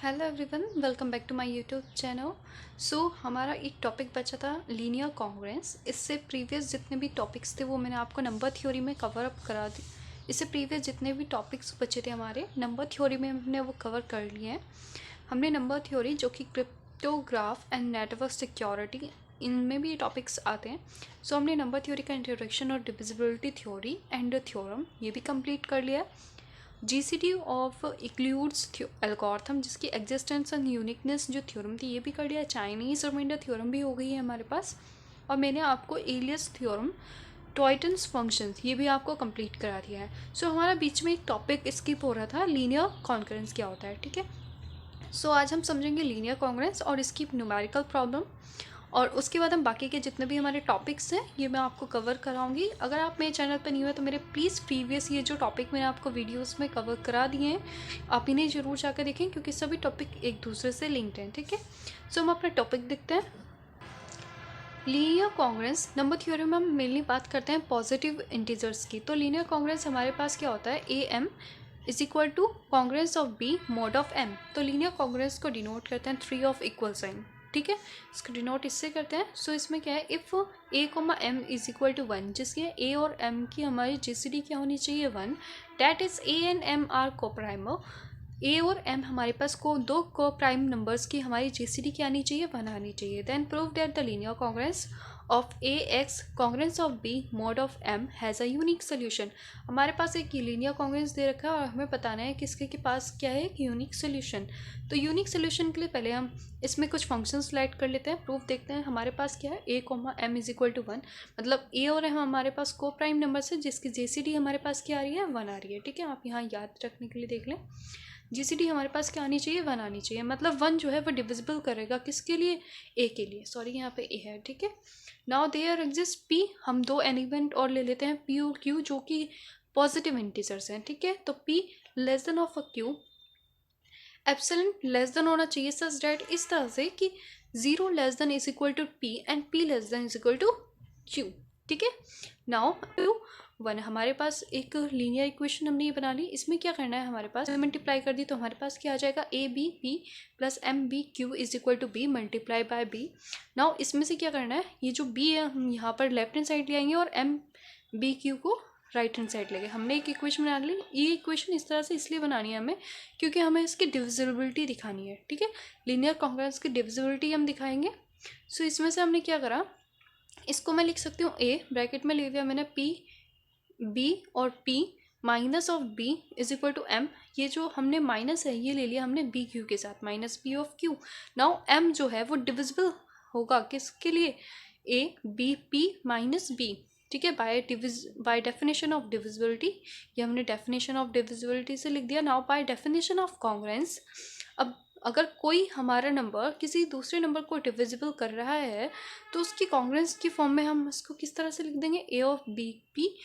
Hello everyone, welcome back to my YouTube channel. हमारा एक topic बचा था लीनियर कॉन्ग्रुएंस। इससे प्रीवियस जितने भी टॉपिक्स थे वो मैंने आपको नंबर थ्योरी में कवर अप करा दी। इससे प्रीवियस जितने भी टॉपिक्स बचे थे हमारे नंबर थ्योरी में हमने वो कवर कर लिए हैं। हमने नंबर थ्योरी जो कि क्रिप्टोग्राफ एंड नेटवर्क सिक्योरिटी, इनमें भी ये टॉपिक्स आते हैं। हमने नंबर थ्योरी का इंट्रोडक्शन और डिविजिबिलिटी थ्योरी एंड थ्योरम ये भी कंप्लीट कर लिया है। जीसीडी ऑफ इक्लूड्स एल्गोरिथम, जिसकी एग्जिस्टेंस एंड यूनिकनेस जो थ्योरम थी ये भी कर लिया। चाइनीज़ रिमाइंडर थ्योरम भी हो गई है हमारे पास। और मैंने आपको एलियस थ्योरम, टॉयटन्स फंक्शंस, ये भी आपको कंप्लीट करा दिया है। हमारा बीच में एक टॉपिक स्किप हो रहा था, लीनियर कॉन्करेंस क्या होता है, ठीक है। आज हम समझेंगे लीनियर कॉन्करेंस और इसकी न्यूमेरिकल प्रॉब्लम, और उसके बाद हम बाकी के जितने भी हमारे टॉपिक्स हैं ये मैं आपको कवर कराऊंगी। अगर आप मेरे चैनल पर न्यू है तो मेरे प्लीज़ प्रीवियस ये जो टॉपिक मैंने आपको वीडियोस में कवर करा दिए हैं आप इन्हें ज़रूर जाकर देखें, क्योंकि सभी टॉपिक एक दूसरे से लिंक्ड हैं, ठीक है। हम अपना टॉपिक देखते हैं। लीनियर कॉन्ग्रेंस नंबर थ्योरी में हम मेनली बात करते हैं पॉजिटिव इंटीजर्स की। तो लीनियर कॉन्ग्रेंस हमारे पास क्या होता है, a m is equal to congruence of b mod of m. तो लीनियर कॉन्ग्रेंस को डिनोट करते हैं 3 ऑफ इक्वल साइन, ठीक है। इसको डिनोट इससे करते हैं। इसमें क्या है, if a comma M is equal to 1, जिसके ए और एम की हमारी जीसीडी क्या होनी चाहिए, 1। That is a and m are coprime. A और एम हमारे पास दो को प्राइम नंबर्स की हमारी जीसीडी क्या आनी चाहिए, 1 आनी चाहिए। Then prove that the linear congruence of a x congruence of b mod of m has a unique solution. हमारे पास एक लीनियर कॉन्ग्रेंस दे रखा है और हमें बताना है किसके के पास क्या है, एक यूनिक सोल्यूशन। तो यूनिक सोल्यूशन के लिए पहले हम इसमें कुछ फंक्शंस लाइट कर लेते हैं। प्रूफ देखते हैं हमारे पास क्या है, A comma M is equal to 1, मतलब ए और एम हमारे पास को प्राइम नंबर्स है जिसकी जीसीडी हमारे पास क्या आ रही है, 1 आ रही है, ठीक है। आप यहाँ याद रखने के लिए देख लें, जीसीडी हमारे पास क्या आनी चाहिए, 1 आनी चाहिए। मतलब 1 जो है वो डिविजिबल करेगा किसके लिए, ए के लिए। सॉरी यहाँ पे ए है, ठीक है। नाउ देयर एग्जिस्ट पी, हम दो एलिमेंट और ले लेते हैं, पी और क्यू, जो कि पॉजिटिव इंटीजर्स हैं, ठीक है। तो p less than of a q, epsilon less than होना चाहिए सच डैट इस तरह से कि 0 less than is equal to p and p less than is equal to q, ठीक है। नाउ 1 हमारे पास एक लीनियर इक्वेशन हमने ये बना ली। इसमें क्या करना है, हमारे पास मल्टीप्लाई कर दी तो हमारे पास क्या आ जाएगा, a b p plus m b q is equal to b multiply by b. Now इसमें से क्या करना है, ये जो बी है हम यहाँ पर लेफ्ट हैंड साइड ले आएंगे और एम बी क्यू को राइट हैंड साइड लेंगे। हमने एक इक्वेशन बना ली। ये इक्वेशन इस तरह से इसलिए बनानी है हमें क्योंकि हमें इसकी डिविजिबिलिटी दिखानी है, ठीक है। लीनियर कॉन्ग्रुएंस की डिविजिबिलिटी हम दिखाएंगे। इसमें से हमने क्या करा, इसको मैं लिख सकती हूँ, ए ब्रैकेट में ले लिया मैंने पी बी और p minus of b is equal to m. ये जो हमने माइनस है ये ले लिया हमने बी क्यू के साथ, minus b of q. Now m जो है वो डिविजिबल होगा किसके लिए, a b p minus b, ठीक है। बाय डेफिनेशन ऑफ डिविजिबिलिटी, ये हमने डेफिनेशन ऑफ डिविजिबिलिटी से लिख दिया। Now bye definition of congruence, अब अगर कोई हमारा नंबर किसी दूसरे नंबर को डिविजिबल कर रहा है तो उसकी कॉन्ग्रुएंस की फॉर्म में हम इसको किस तरह से लिख देंगे, A of B P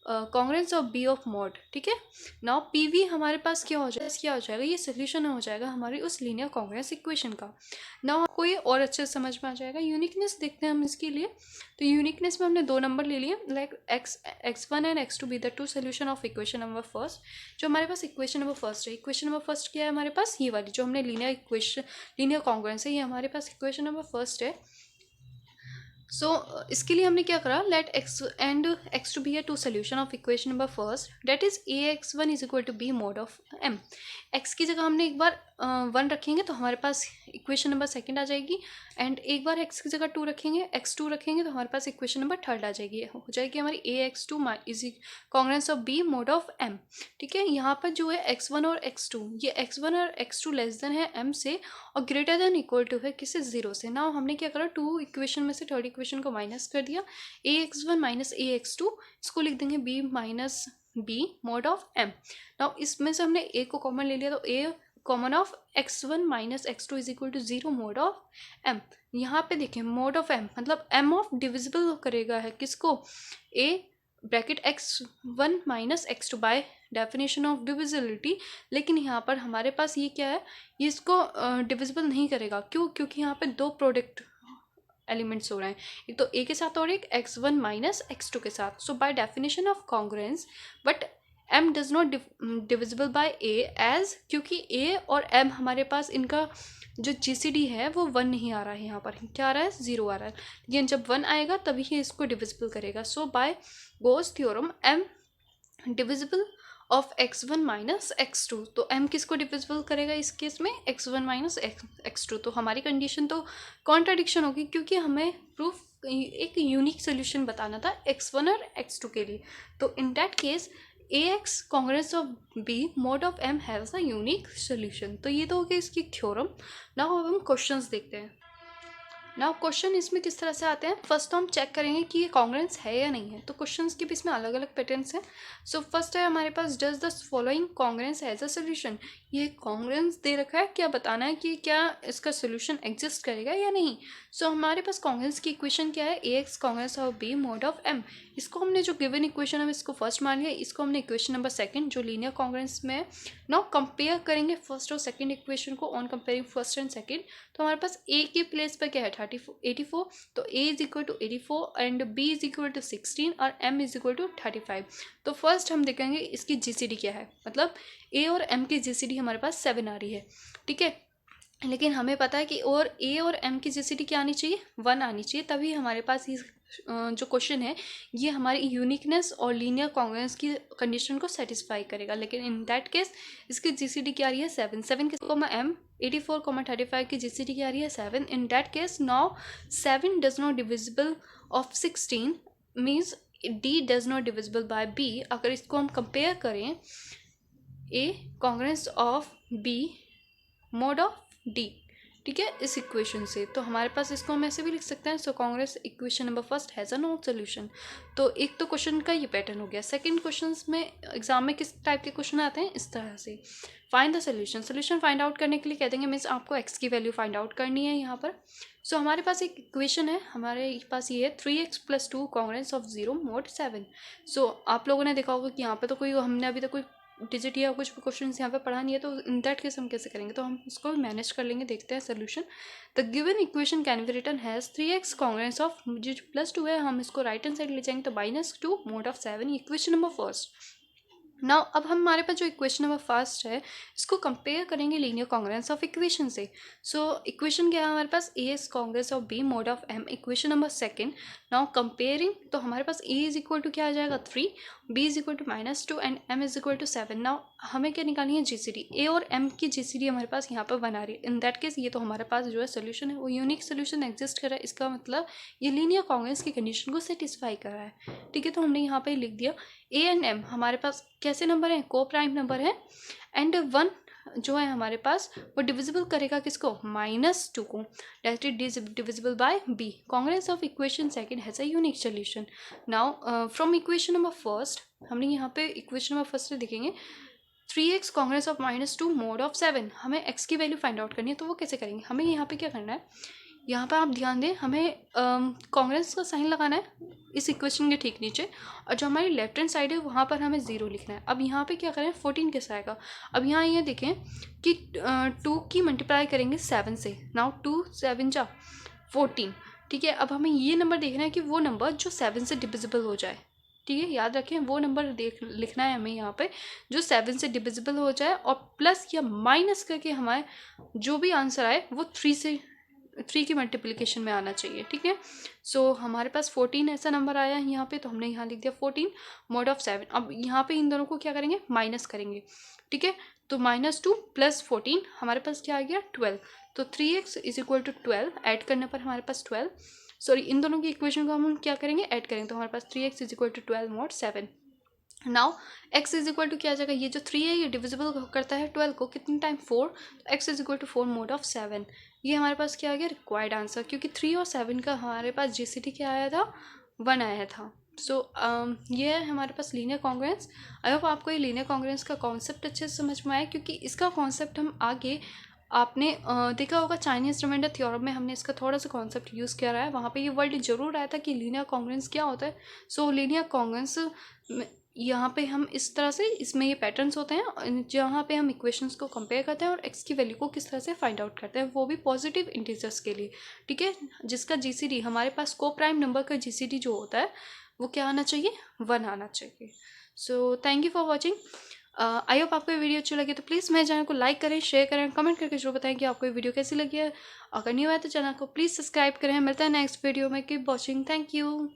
congruence of B of mod, ठीक है। नाउ पी वी हमारे पास क्या हो जाएगा, ये सोल्यूशन हो जाएगा हमारी उस लीनियर कॉन्ग्रुएंस इक्वेशन का। नाउ आपको ये और अच्छे से समझ में आ जाएगा। यूनिकनेस देखते हैं हम इसके लिए। तो यूनिकनेस में हमने दो नंबर ले लिए, like x1 and x2 be the two solution of equation number first. जो हमारे पास इक्वेशन नंबर फर्स्ट है, इक्वेशन नंबर फर्स्ट क्या है हमारे पास, ये वाली जो हमने लीनियर कॉन्ग्रुएंस है, ये हमारे पास इक्वेशन नंबर फर्स्ट है। इसके लिए हमने क्या करा, let x and x2 be a two solution of equation number first, that is a x1 is equal to b mod of m। x की जगह हमने एक बार 1 रखेंगे तो हमारे पास इक्वेशन नंबर सेकंड आ जाएगी, एंड एक बार x की जगह 2 रखेंगे, x2 रखेंगे तो हमारे पास इक्वेशन नंबर थर्ड आ जाएगी, हो जाएगी हमारी ए x2 is congruence of b mod of m, ठीक है। यहाँ पर जो है x1 और x2, ये x1 और x2 लेस देन है m से और ग्रेटर देन इक्वल टू है किससे, 0 से। नाउ हमने क्या करा, 2 इक्वेशन में से थर्ड इक्वेशन को माइनस कर दिया, ए x1 माइनस ए x2, इसको लिख देंगे b minus b mod of m। Now इसमें से हमने a को कॉमन ले लिया तो a common of x1 minus x2 is equal to 0 mod of m। यहाँ पे देखें मोड ऑफ m मतलब m ऑफ डिविजिबल करेगा है किसको, a bracket x1 minus x2 by definition of divisibility. लेकिन यहाँ पर हमारे पास ये क्या है, ये इसको डिविजिबल नहीं करेगा, क्यों, क्योंकि यहाँ पे दो प्रोडक्ट एलिमेंट्स हो रहे हैं, एक तो a के साथ और एक x1 माइनस x2 के साथ। So by definition of congruence, but m does not divisible by a as, क्योंकि a और m हमारे पास इनका जो GCD है वो 1 नहीं आ रहा है, यहाँ पर क्या आ रहा है 0 आ रहा है, लेकिन जब 1 आएगा तभी ये इसको डिविजिबल करेगा। So by Gauss theorem m divisible of x1 minus x2, तो m किसको डिविजिबल करेगा इस केस में x1 माइनस x2। तो हमारी कंडीशन तो कॉन्ट्राडिक्शन होगी, क्योंकि हमें प्रूफ एक यूनिक सोल्यूशन बताना था x1 और x2 के लिए। तो in that case ax congruence of b mod of m has a unique solution. तो ये तो हो गया इसकी थ्योरम। नाउ अब हम क्वेश्चंस देखते हैं। नाउ क्वेश्चन इसमें किस तरह से आते हैं, फर्स्ट तो हम चेक करेंगे कि ये कॉन्ग्रेंस है या नहीं है। तो क्वेश्चंस के भी इसमें अलग अलग पैटर्न्स हैं। सो फर्स्ट है हमारे पास, does the following congruence has a solution. ये कॉन्ग्रेंस दे रखा है, क्या बताना है कि क्या इसका सोल्यूशन एग्जिस्ट करेगा या नहीं। सो हमारे पास कॉन्ग्रेंस की इक्वेशन क्या है, ax congruence of b mod of m। इसको हमने जो गिवन इक्वेशन है इसको फर्स्ट मान लिया, इसको हमने इक्वेशन नंबर सेकंड जो लीनियर कॉन्ग्रेंस में है। नाउ कंपेयर करेंगे फर्स्ट और सेकंड इक्वेशन को on comparing first and second. तो हमारे पास a के प्लेस पर क्या है 84, तो a is equal to 84 and b is equal to 16 और m इज इक्वल टू 35। तो फर्स्ट हम देखेंगे इसकी GCD क्या है, मतलब a और m की GCD हमारे पास 7 आ रही है, ठीक है। लेकिन हमें पता है कि और a और m की GCD क्या आनी चाहिए 1 आनी चाहिए, तभी हमारे पास ये जो क्वेश्चन है ये हमारी यूनिकनेस और लीनियर कॉन्ग्रुएंस की कंडीशन को सेटिस्फाई करेगा। लेकिन इन दैट केस इसकी GCD क्या आ रही है 7 के m 84 35 की GCD क्या आ रही है 7। In that case now 7 does not divisible of 16 means d does not divisible bye b। अगर इसको हम कंपेयर करें a congruence of b mod of d, ठीक है, इस इक्वेशन से, तो हमारे पास इसको हम ऐसे भी लिख सकते हैं। So congruence equation number first has a no solution. तो एक तो क्वेश्चन का ये पैटर्न हो गया। सेकंड क्वेश्चन में एग्जाम में किस टाइप के क्वेश्चन आते हैं, इस तरह से find the solution. Solution find out करने के लिए कह देंगे मीन्स आपको x की वैल्यू फाइंड आउट करनी है यहाँ पर। सो हमारे पास एक इक्वेशन है, हमारे पास ये है 3x + 2 कॉन्ग्रेंस ऑफ 0 मोड 7। सो आप लोगों ने देखा होगा कि यहाँ पे तो कोई हमने अभी तक कोई डिजिट या कुछ क्वेश्चन यहाँ पे पढ़ा नहीं है, तो इन दैट केस हम कैसे करेंगे, तो हम इसको मैनेज कर लेंगे। देखते हैं solution. The given equation can be written has 3x congruence of जो +2 है, हम इसको राइट हैंड साइड ले जाएंगे तो -2 mode of 7, equation number first. Now अब हमारे पास जो इक्वेशन नंबर फर्स्ट है इसको कंपेयर करेंगे लीनियर कॉन्ग्रुएंस ऑफ इक्वेशन से। सो इक्वेशन क्या है हमारे पास, ax congruence of b mod of m, equation number second. Now comparing, तो हमारे पास a इज इक्वल टू क्या आ जाएगा 3, b is equal to -2 and m is equal to 7। Now हमें क्या निकालनी है GCD, a और m की GCD हमारे पास यहाँ पर बना रही है। इन दैट केस ये तो हमारे पास जो है सोल्यूशन है वो यूनिक सोल्यूशन एग्जिस्ट कर रहा है, इसका मतलब ये लीनियर कॉन्ग्रुएंस की कंडीशन को सेटिस्फाई कर रहा है, ठीक है। तो हमने यहाँ पे लिख दिया a एंड m हमारे पास कैसे नंबर है, को प्राइम नंबर है, एंड 1 जो है हमारे पास वो डिविजिबल करेगा किसको -2 को, directly divisible by b। Congruence of equation second has a unique solution. Now from equation number first, हमने यहाँ पे इक्वेशन नंबर फर्स्ट से देखेंगे 3x congruence of -2 mode of 7, हमें x की वैल्यू फाइंड आउट करनी है। तो वो कैसे करेंगे, हमें यहाँ पे क्या करना है, यहाँ पर आप ध्यान दें, हमें कॉन्ग्रुएंस का साइन लगाना है इस इक्वेशन के ठीक नीचे, और जो हमारी लेफ्ट हैंड साइड है वहाँ पर हमें 0 लिखना है। अब यहाँ पे क्या करें 14 कैसे आएगा, अब यहाँ ये देखें कि 2 की मल्टीप्लाई करेंगे 7 से। नाउ 2 7 जा 14, ठीक है। अब हमें ये नंबर देखना है कि वो नंबर जो 7 से डिविजिबल हो जाए, ठीक है, याद रखें वो नंबर लिखना है हमें यहाँ पे जो 7 से डिविजिबल हो जाए, और प्लस या माइनस करके हमारे जो भी आंसर आए वो 3 की मल्टीप्लिकेशन में आना चाहिए, ठीक है। सो हमारे पास 14 ऐसा नंबर आया है यहाँ पे, तो हमने यहाँ लिख दिया 14 मोड ऑफ 7। अब यहाँ पे इन दोनों को क्या करेंगे माइनस करेंगे, ठीक है। तो -2 + 14 हमारे पास क्या आ गया 12। तो 3x is equal to 12, add करने पर हमारे पास 12, सॉरी इन दोनों की इक्वेशन को हम क्या करेंगे ऐड करेंगे, तो हमारे पास 3x is equal to 12 mod 7। Now x is equal to क्या आ जाएगा, ये जो 3 है ये डिविजिबल करता है 12 को कितने टाइम 4, तो x is equal to 4 mod of 7। ये हमारे पास क्या आ गया रिक्वायर्ड आंसर, क्योंकि 3 और 7 का हमारे पास GCD क्या आया था 1 आया था। सो ये है हमारे पास लीनियर कॉन्ग्रुएंस। आई होप आपको ये लीनियर कॉन्ग्रुएंस का कॉन्सेप्ट अच्छे से समझ में आया, क्योंकि इसका कॉन्सेप्ट हम आगे आपने देखा होगा चाइनीज रिमाइंडर थ्योरम में हमने इसका थोड़ा सा कॉन्सेप्ट यूज़ किया रहा है, वहाँ पे ये वर्ड जरूर आया था कि लीनियर कॉन्ग्रुएंस क्या होता है। सो लीनियर कॉन्ग्रुएंस यहाँ पे हम इस तरह से इसमें ये पैटर्न्स होते हैं जहाँ पे हम इक्वेशंस को कंपेयर करते हैं और x की वैल्यू को किस तरह से फाइंड आउट करते हैं, वो भी पॉजिटिव इंटीजर्स के लिए, ठीक है, जिसका GCD हमारे पास को प्राइम नंबर का GCD जो होता है वो क्या आना चाहिए 1 आना चाहिए। So thank you for watching. I hope आपको ये वीडियो अच्छी लगी तो प्लीज़ मेरे चैनल को लाइक करें, शेयर करें, कमेंट करके जरूर बताएं कि आपको ये वीडियो कैसी लगी है। अगर न्यू है तो चैनल को प्लीज़ सब्सक्राइब करें। मिलता है नेक्स्ट वीडियो में। Keep watching. Thank you.